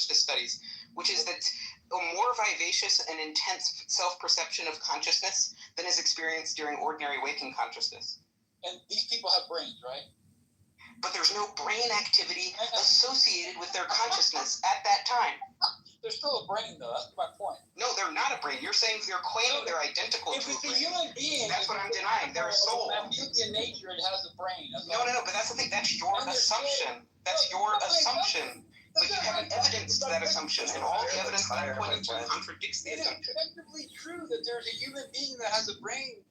studies, which is that a more vivacious and intense self-perception of consciousness than is experienced during ordinary waking consciousness. And these people have brains, right? But there's no brain activity associated with their consciousness at that time. There's still a brain, though. That's my point. No, they're not a brain. You're saying you're claiming they're identical to a brain. If it's a human being, that's what I'm denying. They're a soul. In nature, it has a brain. No. But that's the thing. That's your assumption. That's your assumption. But you haven't evidenced that assumption, and all the evidence that I'm pointing to contradicts the assumption. It's effectively true that there's a human being that has a brain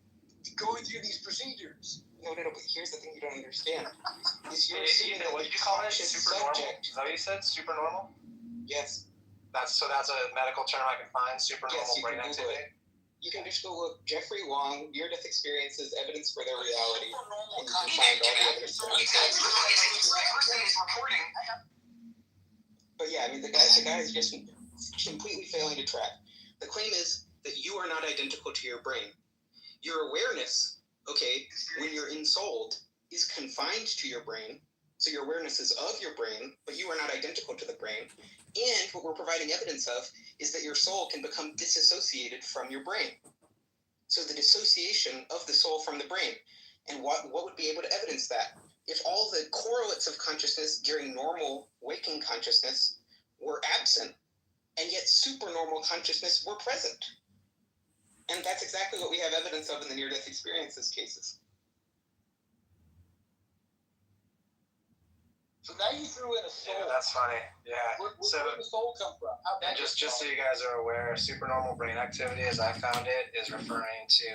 going through these procedures. No, but here's the thing you don't understand. Is what did you call it? Super normal? Is that what you said? Super normal? Yes. That's a medical term I can find, super normal brain activity? You can just go look Jeffrey Wong, near-death experiences, evidence for their reality. And you can find all the evidence. But yeah, I mean, the guy is just completely failing to track. The claim is that you are not identical to your brain. Your awareness, when you're ensouled, is confined to your brain. So your awareness is of your brain, but you are not identical to the brain. And what we're providing evidence of is that your soul can become disassociated from your brain. So the dissociation of the soul from the brain. And what would be able to evidence that? If all the correlates of consciousness during normal waking consciousness were absent, and yet supernormal consciousness were present. And that's exactly what we have evidence of in the near-death experiences cases. So now you threw in a soul. Yeah, that's funny. Yeah. Where did the soul come from? And just so you guys are aware, supernormal brain activity, as I found it, is referring to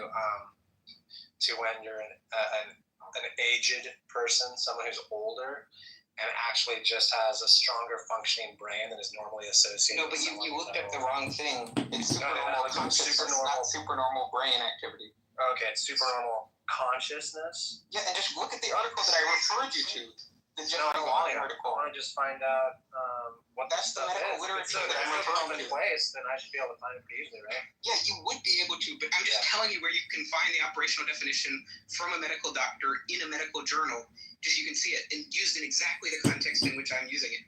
when you're an aged person, someone who's older, and actually just has a stronger functioning brain than is normally associated. No, but you looked up the wrong thing. It's supernormal consciousness, not supernormal brain activity. Okay, it's supernormal consciousness. Yeah, and just look at the article that I referred you to. The Jeffrey Wong article. I want to just find out what that stuff is. Medical literature that I'm referring to. Place, then I should be able to find it easily, right? Yeah, you would be able to, but I'm just telling you where you can find the operational definition from a medical doctor in a medical journal, just so you can see it, and used in exactly the context in which I'm using it.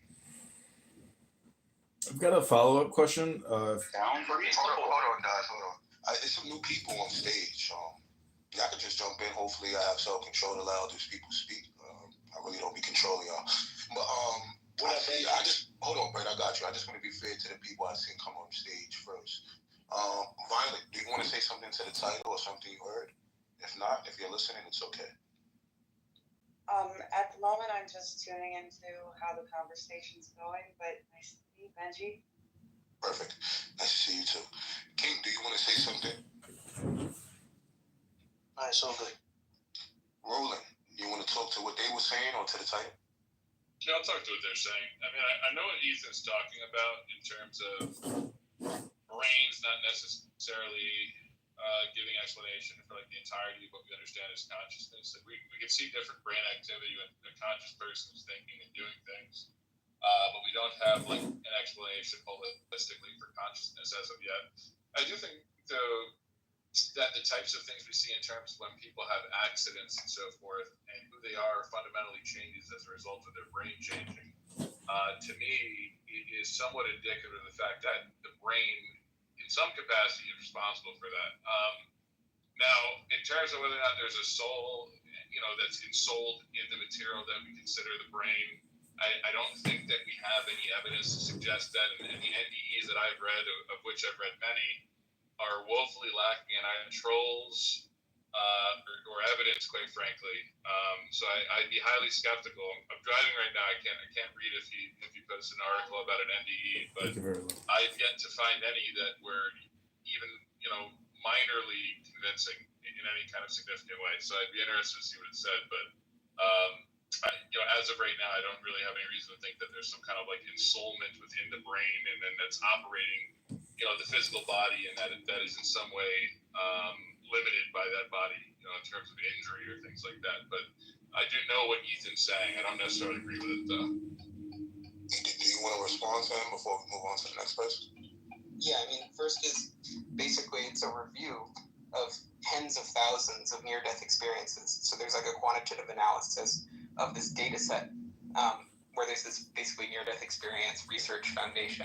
I've got a follow-up question. Hold on, guys. There's some new people on stage. Y'all can just jump in. Hopefully, I have self-control to allow these people to speak. I really don't be controlling y'all. But I just hold on, Brett. I got you. I just want to be fair to the people I seen come on stage first. Violet, do you want to say something to the title or something you heard? If not, if you're listening, it's okay. At the moment, I'm just tuning into how the conversation's going. But nice to meet Benji. Perfect. Nice to see you too. King, do you want to say something? Nice, all good. Roland, you want to talk to what they were saying or to the title? Yeah, I'll talk to what they're saying. I mean, I know what Ethan's talking about in terms of brains not necessarily giving explanation for like the entirety of what we understand as consciousness. Like we can see different brain activity when a conscious person is thinking and doing things, but we don't have like an explanation holistically for consciousness as of yet. I do think, though, that the types of things we see in terms of when people have accidents and so forth and who they are fundamentally changes as a result of their brain changing, to me, it is somewhat indicative of the fact that the brain, in some capacity, is responsible for that. Now, in terms of whether or not there's a soul, that's ensouled in the material that we consider the brain, I don't think that we have any evidence to suggest that, and the NDEs that I've read, of which I've read many, are woefully lacking in either trolls or evidence, quite frankly. So I'd be highly skeptical. I'm driving right now. I can't read if he posts an article about an NDE, but I've yet to find any that were even minorly convincing in any kind of significant way. So I'd be interested to see what it said, but as of right now, I don't really have any reason to think that there's some kind of like ensoulment within the brain and then that's operating the physical body, and that is in some way limited by that body, in terms of injury or things like that. But I do know what Ethan's saying. I don't necessarily agree with it, though. Do you want to respond to him before we move on to the next person? Yeah, I mean, first is basically it's a review of tens of thousands of near-death experiences. So there's like a quantitative analysis of this data set. where there's this basically near-death experience research foundation